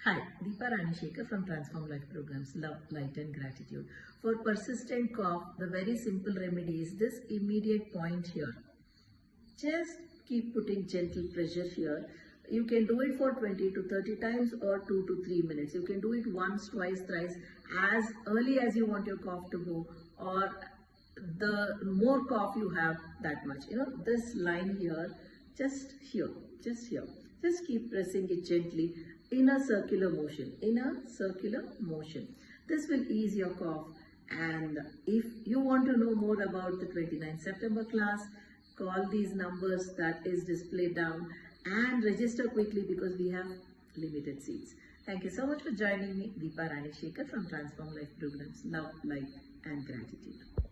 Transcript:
Hi, Deepa Ranishekar from Transform Life Programs, Love, Light and Gratitude. For persistent cough, the very simple remedy is this immediate point here. Just keep putting gentle pressure here. You can do it for 20 to 30 times or 2 to 3 minutes. You can do it once, twice, thrice, as early as you want your cough to go, or the more cough you have, that much. This line here, just here, just here. Just keep pressing it gently in a circular motion, This will ease your cough. And if you want to know more about the 29th September class, call these numbers that is displayed down and register quickly because we have limited seats. Thank you so much for joining me, Deepa Ranishekar from Transform Life Programs, Love, Life and Gratitude.